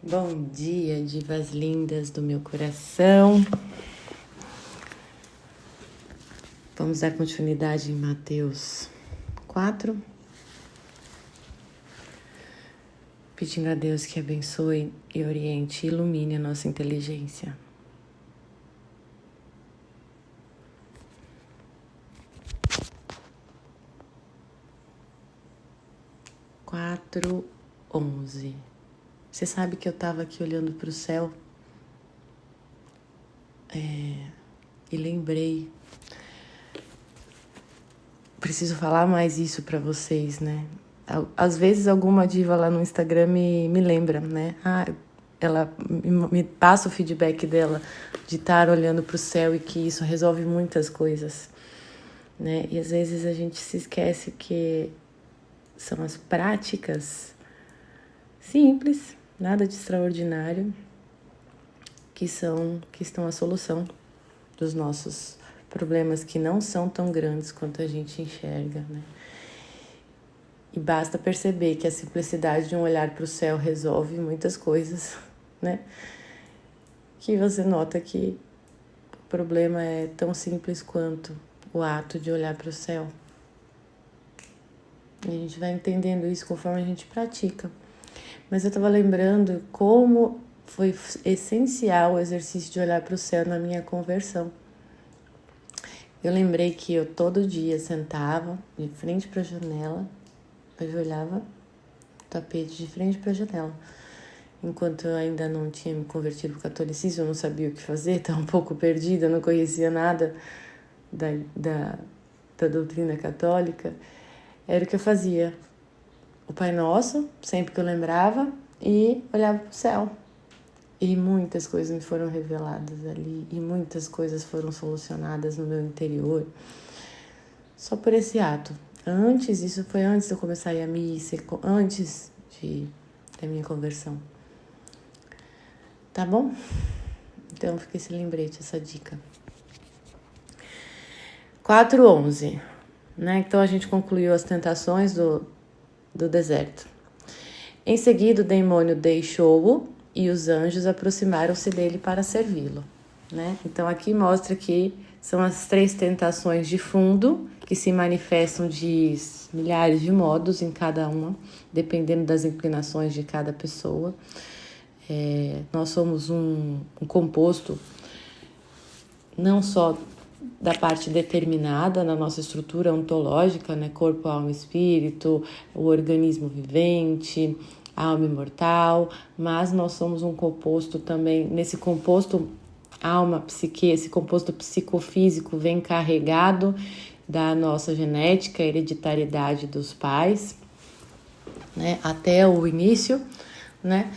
Bom dia, divas lindas do meu coração. Vamos dar continuidade em Mateus 4. Pedindo a Deus que abençoe e oriente e ilumine a nossa inteligência. Quatro, 11. Você sabe que eu estava aqui olhando para o céu e lembrei. Preciso falar mais isso para vocês, né? Às vezes alguma diva lá no Instagram me lembra, né? Ela me passa o feedback dela de estar olhando para o céu e que isso resolve muitas coisas, né? E às vezes a gente se esquece que são as práticas simples, nada de extraordinário, que estão a solução dos nossos problemas que não são tão grandes quanto a gente enxerga, né? E basta perceber que a simplicidade de um olhar para o céu resolve muitas coisas, né? Que você nota que o problema é tão simples quanto o ato de olhar para o céu. E a gente vai entendendo isso conforme a gente pratica. Mas eu estava lembrando como foi essencial o exercício de olhar para o céu na minha conversão. Eu lembrei que eu todo dia sentava de frente para a janela, eu olhava o tapete de frente para a janela. Enquanto eu ainda não tinha me convertido para o catolicismo, eu não sabia o que fazer, estava um pouco perdida, não conhecia nada da doutrina católica. Era o que eu fazia. O Pai Nosso, sempre que eu lembrava, e olhava para o céu. E muitas coisas me foram reveladas ali, e muitas coisas foram solucionadas no meu interior. Só por esse ato. Isso foi antes de eu começar a ir à missa, antes da minha conversão. Tá bom? Então fica esse lembrete, essa dica. 4:11, né? Então a gente concluiu as tentações do deserto. Em seguida, o demônio deixou-o e os anjos aproximaram-se dele para servi-lo, né? Então aqui mostra que são as 3 tentações de fundo que se manifestam de milhares de modos em cada uma, dependendo das inclinações de cada pessoa. Nós somos um composto não só da parte determinada na nossa estrutura ontológica, né? Corpo, alma e espírito, o organismo vivente, alma imortal, mas nós somos um composto também, nesse composto alma, psique, esse composto psicofísico vem carregado da nossa genética, hereditariedade dos pais, né? Até o início, né?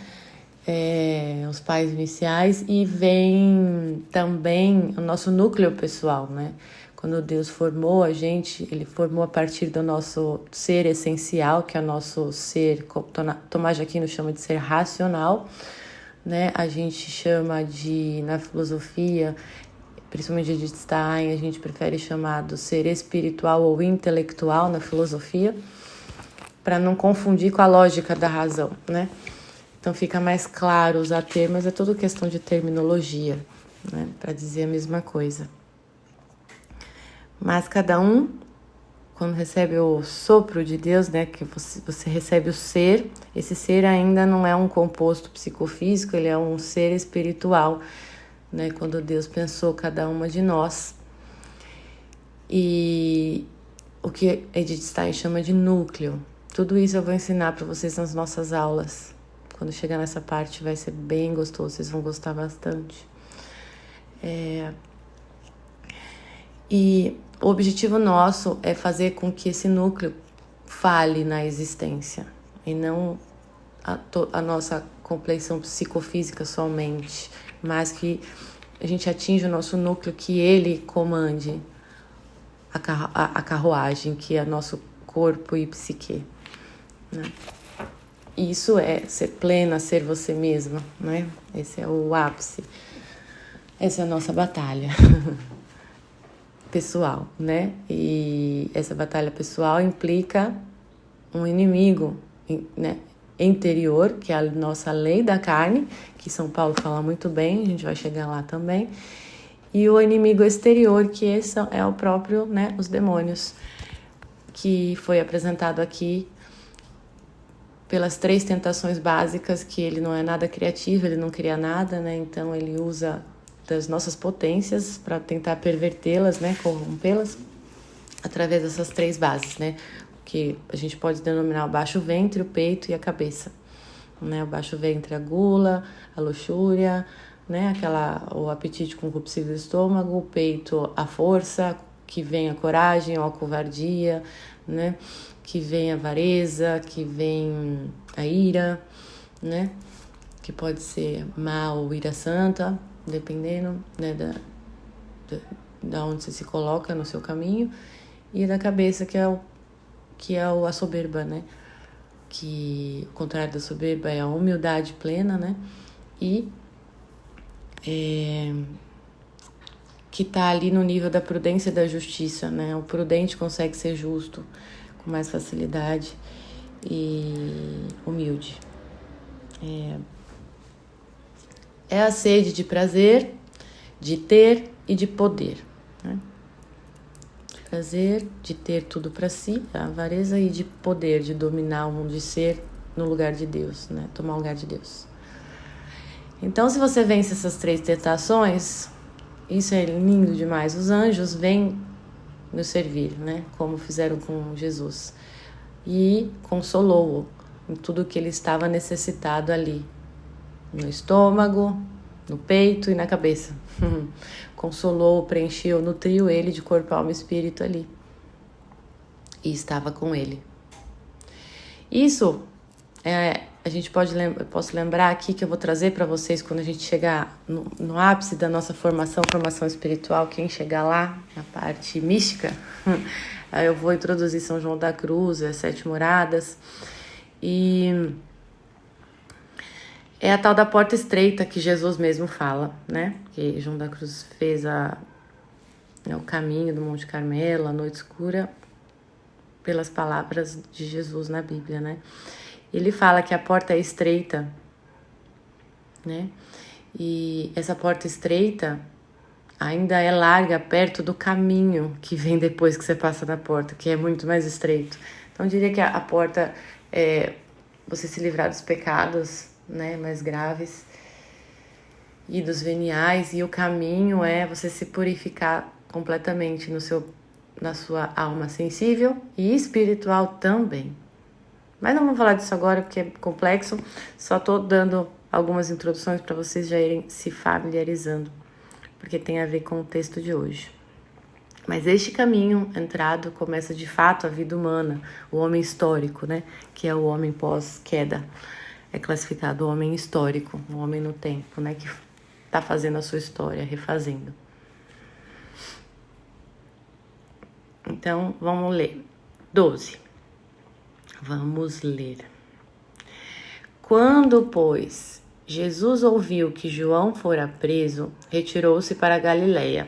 Os pais iniciais, e vem também o nosso núcleo pessoal, né? Quando Deus formou a gente, Ele formou a partir do nosso ser essencial, que é o nosso ser, Tomás de Aquino chama de ser racional, né? A gente chama na filosofia, principalmente de Stein, a gente prefere chamar do ser espiritual ou intelectual na filosofia, para não confundir com a lógica da razão, né? Então fica mais claro usar termos, é tudo questão de terminologia, né? Para dizer a mesma coisa. Mas cada um, quando recebe o sopro de Deus, né? Que você recebe o ser, esse ser ainda não é um composto psicofísico, ele é um ser espiritual, né? Quando Deus pensou cada uma de nós. E o que Edith Stein chama de núcleo. Tudo isso eu vou ensinar para vocês nas nossas aulas. Quando chegar nessa parte vai ser bem gostoso, vocês vão gostar bastante. E o objetivo nosso é fazer com que esse núcleo fale na existência e não a nossa compleição psicofísica somente, mas que a gente atinja o nosso núcleo, que ele comande a carruagem, que é nosso corpo e psique, né? Isso é ser plena, ser você mesma, né? Esse é o ápice. Essa é a nossa batalha pessoal, né? E essa batalha pessoal implica um inimigo, né? interior, que é a nossa lei da carne, que São Paulo fala muito bem, a gente vai chegar lá também, e o inimigo exterior, que esse é o próprio, né, os demônios, que foi apresentado aqui pelas 3 tentações básicas, que ele não é nada criativo, ele não cria nada, né? Então ele usa das nossas potências para tentar pervertê-las, né? Corrompê-las através dessas 3 bases, né? Que a gente pode denominar o baixo ventre, o peito e a cabeça, né? O baixo ventre, a gula, a luxúria, né? O apetite concupiscível do estômago, o peito, a força, que vem a coragem ou a covardia, né? Que vem a avareza, que vem a ira, né? Que pode ser má ou ira santa, dependendo, né, da onde você se coloca no seu caminho. E da cabeça, que é a soberba, né? Que o contrário da soberba é a humildade plena, né? E que está ali no nível da prudência e da justiça, né? O prudente consegue ser justo com mais facilidade e humilde. É a sede de prazer, de ter e de poder, né? De prazer, de ter tudo para si, a avareza, e de poder, de dominar o mundo, de ser no lugar de Deus, né? Tomar o lugar de Deus. Então, se você vence essas 3 tentações, isso é lindo demais. Os anjos vêm nos servir, né? Como fizeram com Jesus. E consolou-o em tudo que ele estava necessitado ali. No estômago, no peito e na cabeça. Consolou, preencheu, nutriu ele de corpo, alma e espírito ali. E estava com ele. Isso a gente posso lembrar aqui, que eu vou trazer para vocês quando a gente chegar no ápice da nossa formação espiritual. Quem chegar lá, na parte mística, aí eu vou introduzir São João da Cruz, as 7 moradas, e é a tal da porta estreita que Jesus mesmo fala, né? Que João da Cruz fez o caminho do Monte Carmelo, a noite escura, pelas palavras de Jesus na Bíblia, né? Ele fala que a porta é estreita, né? E essa porta estreita ainda é larga perto do caminho que vem depois que você passa na porta, que é muito mais estreito. Então, eu diria que a porta é você se livrar dos pecados, né, mais graves e dos veniais, e o caminho é você se purificar completamente na sua alma sensível e espiritual também. Mas não vamos falar disso agora porque é complexo, só estou dando algumas introduções para vocês já irem se familiarizando, porque tem a ver com o texto de hoje. Mas este caminho entrado começa de fato a vida humana, o homem histórico, né? Que é o homem pós-queda. É classificado o homem histórico, o homem no tempo, né? Que está fazendo a sua história, refazendo. Então, vamos ler. 12. Vamos ler. Quando, pois, Jesus ouviu que João fora preso, retirou-se para a Galileia.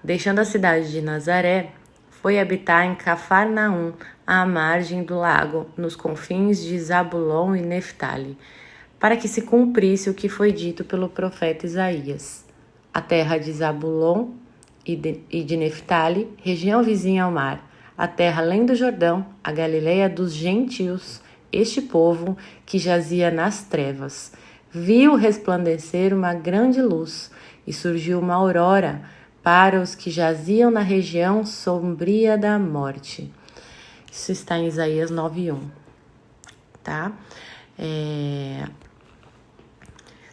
Deixando a cidade de Nazaré, foi habitar em Cafarnaum, à margem do lago, nos confins de Zabulon e Neftali, para que se cumprisse o que foi dito pelo profeta Isaías. A terra de Zabulon e de Neftali, região vizinha ao mar, a terra além do Jordão, a Galileia dos gentios, este povo que jazia nas trevas, viu resplandecer uma grande luz e surgiu uma aurora para os que jaziam na região sombria da morte. Isso está em Isaías 9:1, tá?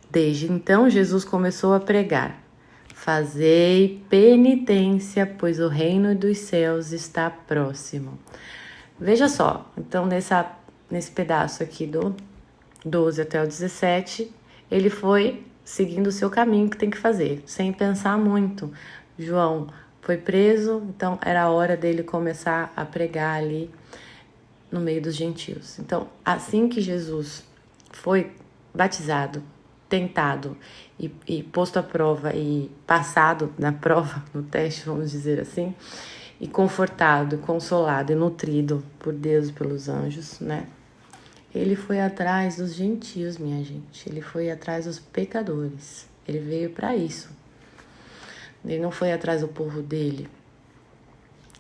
Desde então, Jesus começou a pregar: fazei penitência, pois o reino dos céus está próximo. Veja só, então nesse pedaço aqui do 12 até o 17, ele foi seguindo o seu caminho que tem que fazer, sem pensar muito. João foi preso, então era a hora dele começar a pregar ali no meio dos gentios. Então, assim que Jesus foi batizado, tentado e posto à prova e passado na prova, no teste, vamos dizer assim, e confortado, consolado e nutrido por Deus e pelos anjos, né? Ele foi atrás dos gentios, minha gente. Ele foi atrás dos pecadores. Ele veio para isso. Ele não foi atrás do povo dele.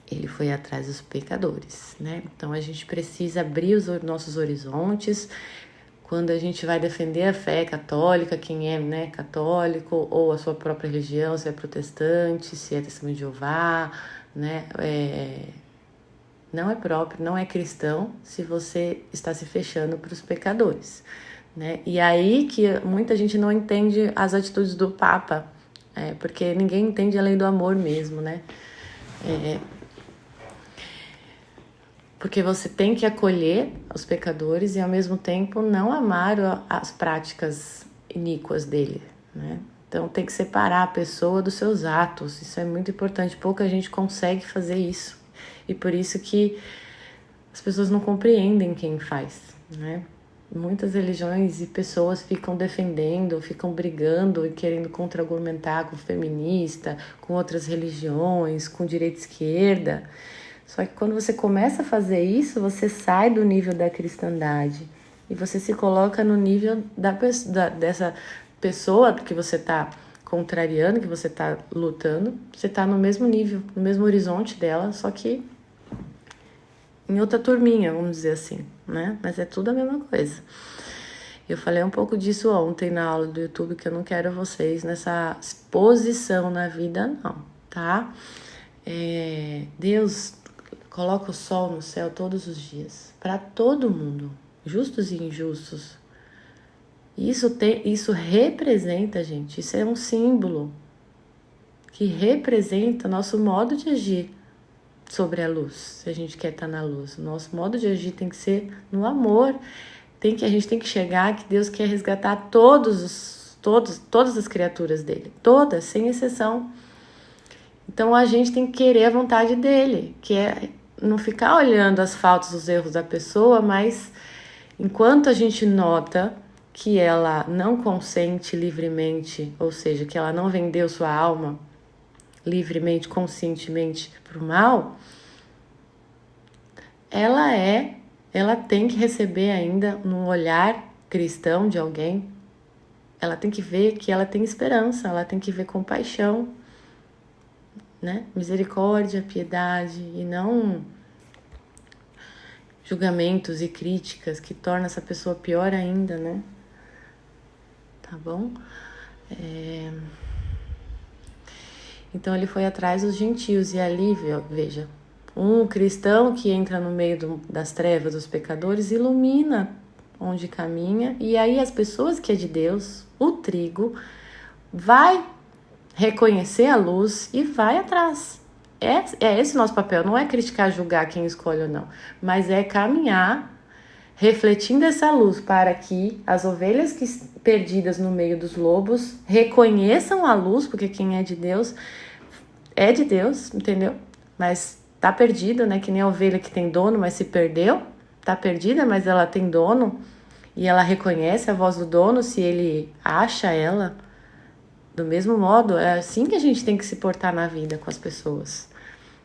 Ele foi atrás dos pecadores, né? Então a gente precisa abrir os nossos horizontes. Quando a gente vai defender a fé católica, quem é, né, católico, ou a sua própria religião, se é protestante, se é testemunho de Jeová, né? Não é próprio, não é cristão se você está se fechando para os pecadores, né? E aí que muita gente não entende as atitudes do Papa, porque ninguém entende a lei do amor mesmo, né? Porque você tem que acolher os pecadores e ao mesmo tempo não amar as práticas iníquas dele, né? Então tem que separar a pessoa dos seus atos, isso é muito importante, pouca gente consegue fazer isso. E por isso que as pessoas não compreendem quem faz, né? Muitas religiões e pessoas ficam defendendo, ficam brigando e querendo contra-argumentar com feminista, com outras religiões, com direita e esquerda. Só que quando você começa a fazer isso, você sai do nível da cristandade e você se coloca no nível dessa pessoa que você está contrariando, que você está lutando. Você está no mesmo nível, no mesmo horizonte dela, só que em outra turminha, vamos dizer assim, né? Mas é tudo a mesma coisa. Eu falei um pouco disso ontem na aula do YouTube, que eu não quero vocês nessa posição na vida, não, tá? Deus coloca o sol no céu todos os dias, para todo mundo, justos e injustos. Isso representa, gente, isso é um símbolo que representa nosso modo de agir sobre a luz, se a gente quer estar na luz. O nosso modo de agir tem que ser no amor. A gente tem que chegar que Deus quer resgatar todas as criaturas dele, todas, sem exceção. Então a gente tem que querer a vontade dele, que é não ficar olhando as faltas, os erros da pessoa, mas enquanto a gente nota que ela não consente livremente, ou seja, que ela não vendeu sua alma livremente, conscientemente para o mal, ela tem que receber ainda um olhar cristão de alguém. Ela tem que ver que ela tem esperança, ela tem que ver compaixão, né? Misericórdia, piedade e não julgamentos e críticas que tornam essa pessoa pior ainda, né? Tá bom? Então ele foi atrás dos gentios e ali, veja, um cristão que entra no meio das trevas dos pecadores ilumina onde caminha, e aí as pessoas que é de Deus, o trigo, vai reconhecer a luz e vai atrás. É esse o nosso papel, não é criticar, julgar quem escolhe ou não, mas é caminhar refletindo essa luz para que as ovelhas perdidas no meio dos lobos reconheçam a luz, porque quem é de Deus, entendeu? Mas tá perdida, né? Que nem a ovelha que tem dono, mas se perdeu. Tá perdida, mas ela tem dono e ela reconhece a voz do dono se ele acha ela. Do mesmo modo, é assim que a gente tem que se portar na vida com as pessoas,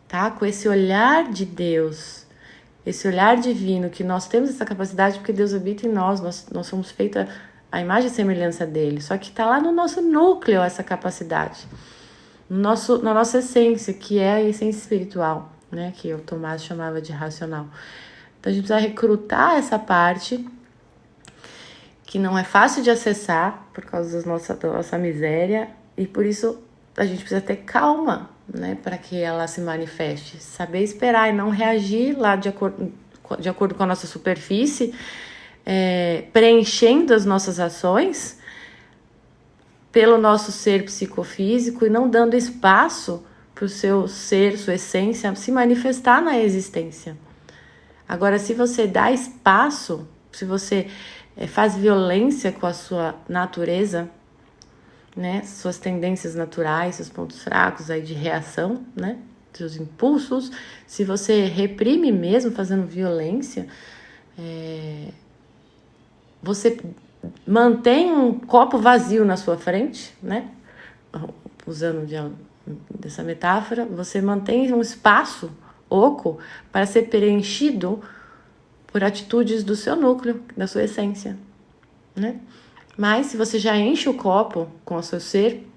tá? Com esse olhar de Deus, esse olhar divino, que nós temos essa capacidade porque Deus habita em nós somos feitos à imagem e semelhança dele, só que tá lá no nosso núcleo essa capacidade, na nossa essência, que é a essência espiritual, né? Que o Tomás chamava de racional. Então a gente precisa recrutar essa parte que não é fácil de acessar por causa da nossa miséria, e por isso a gente precisa ter calma, né, para que ela se manifeste, saber esperar e não reagir lá de acordo com a nossa superfície, preenchendo as nossas ações pelo nosso ser psicofísico e não dando espaço para o seu ser, sua essência se manifestar na existência. Agora, se você dá espaço, se você faz violência com a sua natureza, né, suas tendências naturais, seus pontos fracos aí de reação, né, seus impulsos, se você reprime mesmo fazendo violência, você mantém um copo vazio na sua frente, né, usando dessa metáfora, você mantém um espaço oco para ser preenchido por atitudes do seu núcleo, da sua essência, né? Mas se você já enche o copo com o seu ser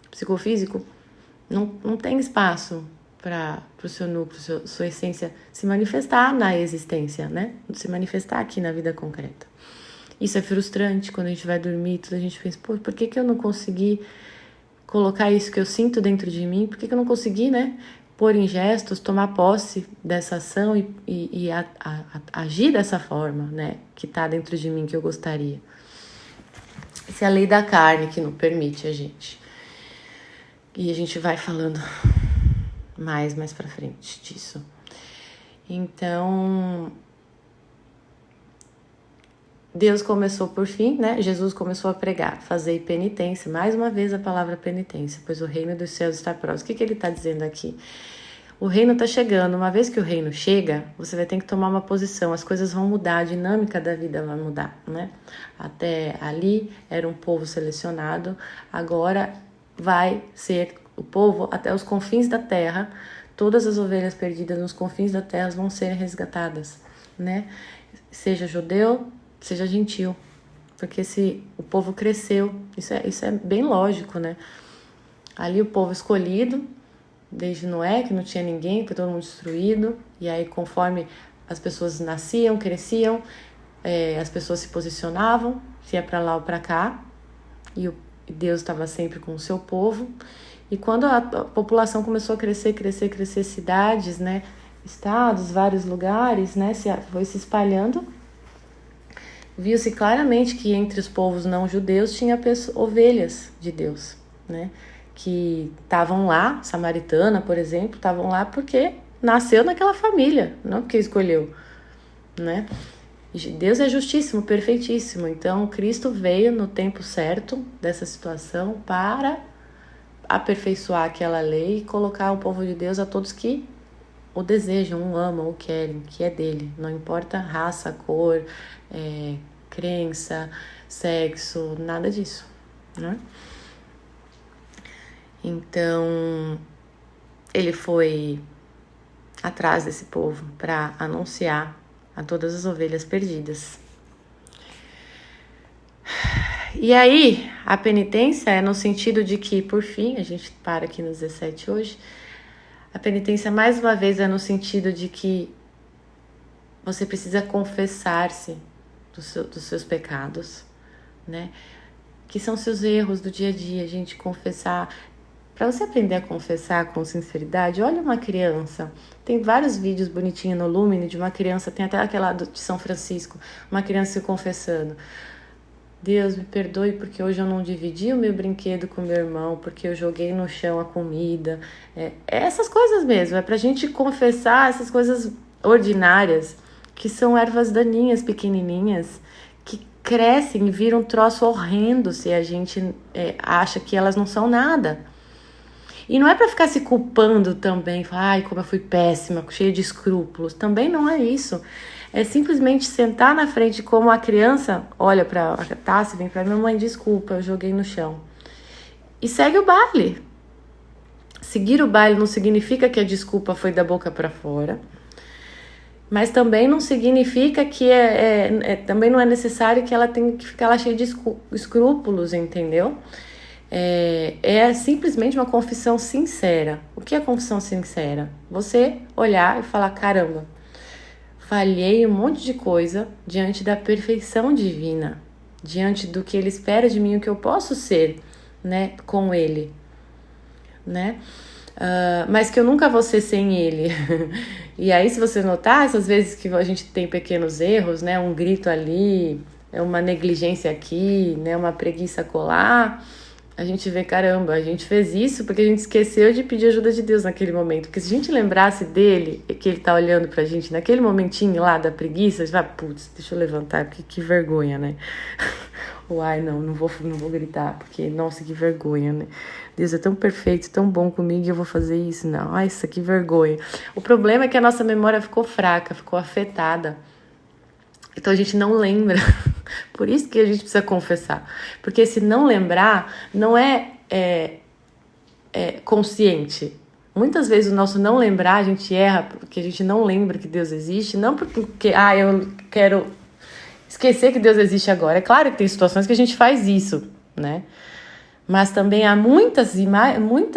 psicofísico, não tem espaço para o seu núcleo, sua essência se manifestar na existência, né? Se manifestar aqui na vida concreta. Isso é frustrante quando a gente vai dormir, a gente pensa, pô, por que eu não consegui colocar isso que eu sinto dentro de mim? Por que eu não consegui, né? Pôr em gestos, tomar posse dessa ação e agir dessa forma, né? Que tá dentro de mim, que eu gostaria. Essa é a lei da carne que não permite a gente. E a gente vai falando mais pra frente disso. Então, Deus começou por fim, né? Jesus começou a pregar, fazer penitência. Mais uma vez a palavra penitência, pois o reino dos céus está próximo. O que ele está dizendo aqui? O reino está chegando. Uma vez que o reino chega, você vai ter que tomar uma posição. As coisas vão mudar, a dinâmica da vida vai mudar, né? Até ali era um povo selecionado, agora vai ser o povo até os confins da terra. Todas as ovelhas perdidas nos confins da terra vão ser resgatadas, né? Seja judeu, seja gentil, porque se o povo cresceu, isso é bem lógico, né? Ali o povo escolhido, desde Noé, que não tinha ninguém, foi todo mundo destruído, e aí conforme as pessoas nasciam, cresciam, as pessoas se posicionavam, se ia para lá ou para cá, e Deus estava sempre com o seu povo. E quando a população começou a crescer, cidades, né, estados, vários lugares, né, foi se espalhando, viu-se claramente que entre os povos não judeus tinha ovelhas de Deus, né? Que estavam lá, samaritana, por exemplo, estavam lá porque nasceu naquela família, não porque escolheu, né? Deus é justíssimo, perfeitíssimo. Então, Cristo veio no tempo certo dessa situação para aperfeiçoar aquela lei e colocar o povo de Deus a todos que o desejam, o amam, o querem, que é dele. Não importa raça, cor, crença, sexo, nada disso, né? Então, ele foi atrás desse povo para anunciar a todas as ovelhas perdidas. E aí, a penitência é no sentido de que, por fim, a gente para aqui no 17 hoje, a penitência, mais uma vez, é no sentido de que você precisa confessar-se dos seus pecados, né? Que são seus erros do dia a dia, a gente confessar. Para você aprender a confessar com sinceridade, olha uma criança. Tem vários vídeos bonitinhos no Lumine de uma criança, tem até aquela de São Francisco, uma criança se confessando. Deus, me perdoe porque hoje eu não dividi o meu brinquedo com meu irmão, porque eu joguei no chão a comida. Essas coisas mesmo, é pra gente confessar essas coisas ordinárias, que são ervas daninhas, pequenininhas, que crescem e viram um troço horrendo se a gente acha que elas não são nada. E não é pra ficar se culpando também, falar, ai, como eu fui péssima, cheia de escrúpulos. Também não é isso. É simplesmente sentar na frente como a criança olha pra Tassi, vem pra minha mãe, desculpa, eu joguei no chão. E segue o baile. Seguir o baile não significa que a desculpa foi da boca pra fora, mas também não significa que também não é necessário que ela tenha que ficar lá cheia de escrúpulos, entendeu? É simplesmente uma confissão sincera. O que é confissão sincera? Você olhar e falar, caramba, falhei um monte de coisa diante da perfeição divina, diante do que ele espera de mim, o que eu posso ser, né, com ele, né? Mas que eu nunca vou ser sem ele. E aí, se você notar, essas vezes que a gente tem pequenos erros, né, um grito ali, uma negligência aqui, né, uma preguiça colar, a gente vê, caramba, a gente fez isso porque a gente esqueceu de pedir ajuda de Deus naquele momento. Porque se a gente lembrasse dele, que ele tá olhando pra gente naquele momentinho lá da preguiça, a gente vai, putz, deixa eu levantar, porque que vergonha, né? Uai, não vou gritar, porque, nossa, que vergonha, né? Deus é tão perfeito, tão bom comigo e eu vou fazer isso? Não, ai, isso que vergonha. O problema é que a nossa memória ficou fraca, ficou afetada. Então a gente não lembra. Por isso que a gente precisa confessar. Porque se não lembrar, não é consciente. Muitas vezes o nosso não lembrar, a gente erra porque a gente não lembra que Deus existe, não porque eu quero esquecer que Deus existe agora. É claro que tem situações que a gente faz isso, né? Mas também há muitas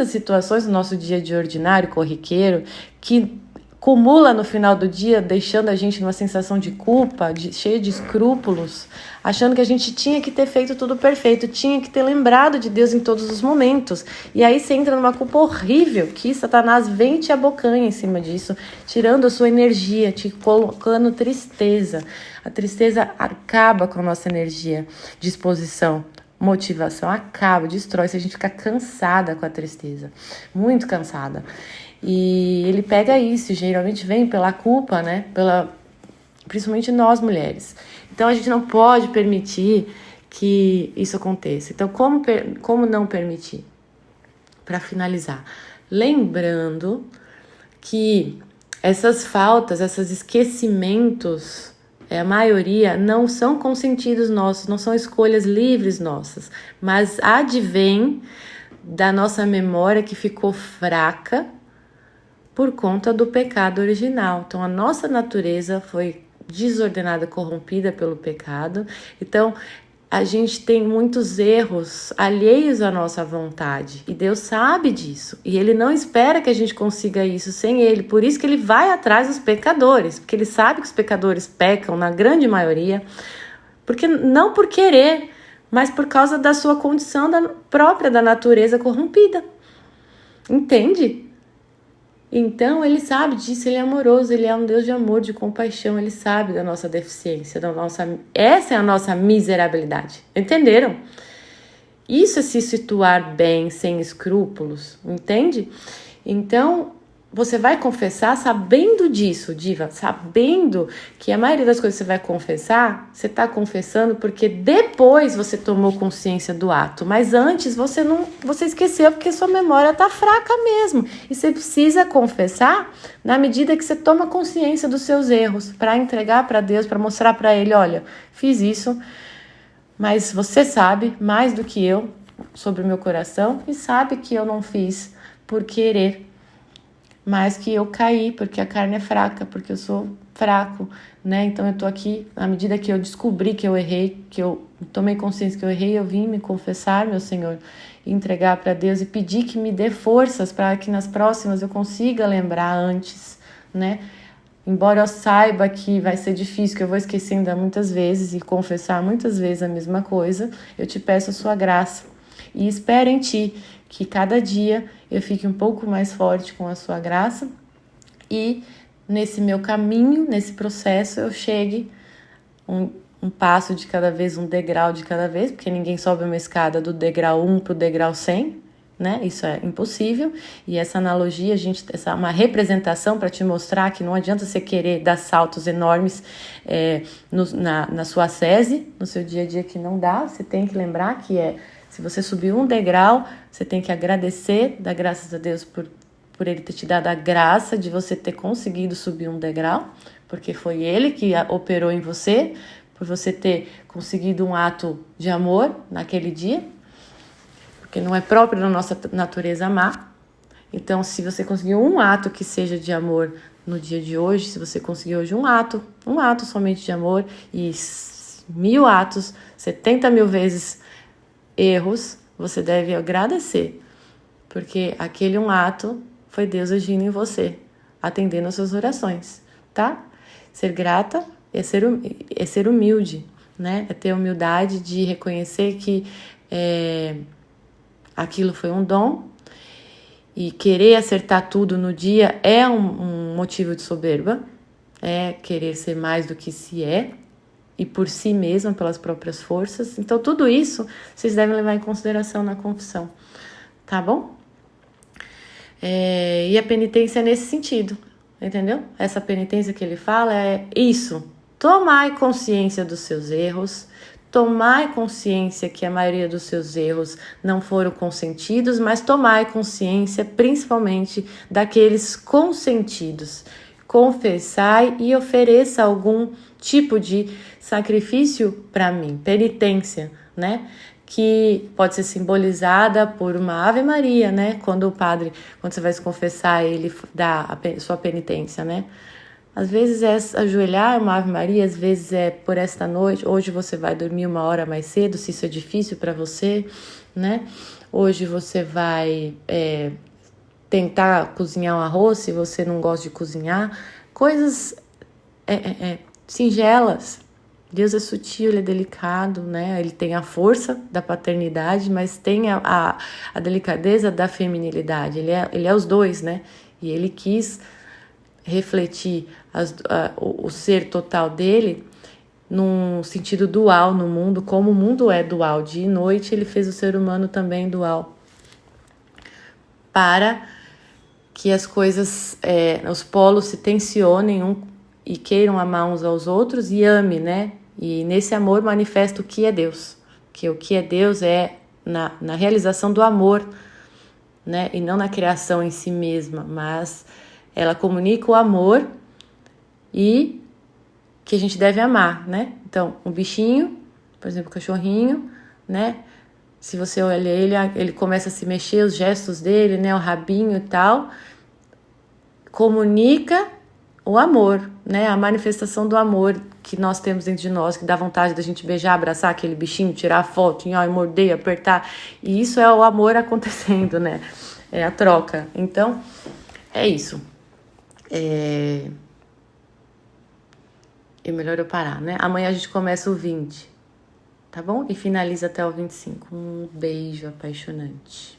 situações no nosso dia a dia ordinário, corriqueiro, que acumula no final do dia, deixando a gente numa sensação de culpa, cheia de escrúpulos, achando que a gente tinha que ter feito tudo perfeito, tinha que ter lembrado de Deus em todos os momentos. E aí você entra numa culpa horrível, que Satanás vem e te abocanha em cima disso, tirando a sua energia, te colocando tristeza. A tristeza acaba com a nossa energia, disposição, motivação, acaba, destrói, se a gente fica cansada com a tristeza, muito cansada. E ele pega isso, geralmente vem pela culpa, né? Principalmente nós mulheres. Então a gente não pode permitir que isso aconteça. Então como não permitir? Para finalizar, lembrando que essas faltas, esses esquecimentos, a maioria não são consentidos nossos, não são escolhas livres nossas, mas advém da nossa memória que ficou fraca por conta do pecado original. Então, a nossa natureza foi desordenada, corrompida pelo pecado. Então, a gente tem muitos erros alheios à nossa vontade. E Deus sabe disso. E Ele não espera que a gente consiga isso sem Ele. Por isso que Ele vai atrás dos pecadores. Porque Ele sabe que os pecadores pecam, na grande maioria, porque não por querer, mas por causa da sua condição própria da natureza corrompida. Entende? Então, Ele sabe disso, Ele é amoroso, Ele é um Deus de amor, de compaixão, Ele sabe da nossa deficiência, essa é a nossa miserabilidade, entenderam? Isso é se situar bem, sem escrúpulos, entende? Então, você vai confessar sabendo disso, diva, sabendo que a maioria das coisas que você vai confessar, você está confessando porque depois você tomou consciência do ato, mas antes você esqueceu porque sua memória está fraca mesmo. E você precisa confessar na medida que você toma consciência dos seus erros, para entregar para Deus, para mostrar para Ele, olha, fiz isso, mas você sabe mais do que eu sobre o meu coração e sabe que eu não fiz por querer, mas que eu caí, porque a carne é fraca, porque eu sou fraco, né? Então eu tô aqui, à medida que eu descobri que eu errei, que eu tomei consciência que eu errei, eu vim me confessar, meu Senhor, e entregar para Deus e pedir que me dê forças para que nas próximas eu consiga lembrar antes, né? Embora eu saiba que vai ser difícil, que eu vou esquecer ainda muitas vezes e confessar muitas vezes a mesma coisa, eu te peço a sua graça e espero em Ti que cada dia eu fique um pouco mais forte com a sua graça e nesse meu caminho, nesse processo, eu chegue um passo de cada vez, um degrau de cada vez, porque ninguém sobe uma escada do degrau 1 para o degrau 100, né? Isso é impossível. E essa analogia, essa é uma representação para te mostrar que não adianta você querer dar saltos enormes na sua ascese, no seu dia a dia, que não dá. Você tem que lembrar que se você subir um degrau, você tem que agradecer, dar graças a Deus por Ele ter te dado a graça de você ter conseguido subir um degrau, porque foi Ele que operou em você, por você ter conseguido um ato de amor naquele dia, porque não é próprio da nossa natureza amar. Então, se você conseguiu um ato que seja de amor no dia de hoje, se você conseguiu hoje um ato somente de amor e 1000 atos, 70 mil vezes erros, você deve agradecer, porque aquele um ato foi Deus agindo em você, atendendo às suas orações, tá? Ser grata é ser humilde, né? É ter humildade de reconhecer que aquilo foi um dom e querer acertar tudo no dia é um motivo de soberba, é querer ser mais do que se é, e por si mesma, pelas próprias forças. Então, tudo isso vocês devem levar em consideração na confissão, tá bom? E a penitência é nesse sentido, entendeu? Essa penitência que ele fala é isso: tomai consciência dos seus erros, tomai consciência que a maioria dos seus erros não foram consentidos, mas tomai consciência principalmente daqueles consentidos. Confessai e ofereça algum tipo de sacrifício para mim, penitência, né? que pode ser simbolizada por uma Ave Maria, né? Quando você vai se confessar, ele dá a sua penitência, né? Às vezes é ajoelhar uma Ave Maria, às vezes é por esta noite, hoje você vai dormir 1 hora mais cedo, se isso é difícil para você, né? Hoje você vai tentar cozinhar um arroz, se você não gosta de cozinhar. Coisas singelas. Deus é sutil, ele é delicado, né? Ele tem a força da paternidade, mas tem a delicadeza da feminilidade. Ele é os dois, né? E ele quis refletir o ser total dele num sentido dual no mundo, como o mundo é dual. Dia e noite ele fez o ser humano também dual, para que as coisas, os polos se tensionem e queiram amar uns aos outros e ame, né? E nesse amor manifesta o que é Deus, que o que é Deus é na realização do amor, né? E não na criação em si mesma, mas ela comunica o amor e que a gente deve amar, né? Então, um bichinho, por exemplo, o cachorrinho, né? Se você olha ele começa a se mexer, os gestos dele, né? O rabinho e tal, comunica o amor, né? A manifestação do amor que nós temos dentro de nós, que dá vontade da gente beijar, abraçar aquele bichinho, tirar a foto, morder, apertar. E isso é o amor acontecendo, né? É a troca. Então, é isso. É melhor eu parar, né? Amanhã a gente começa o 20, tá bom? E finaliza até o 25. Um beijo apaixonante.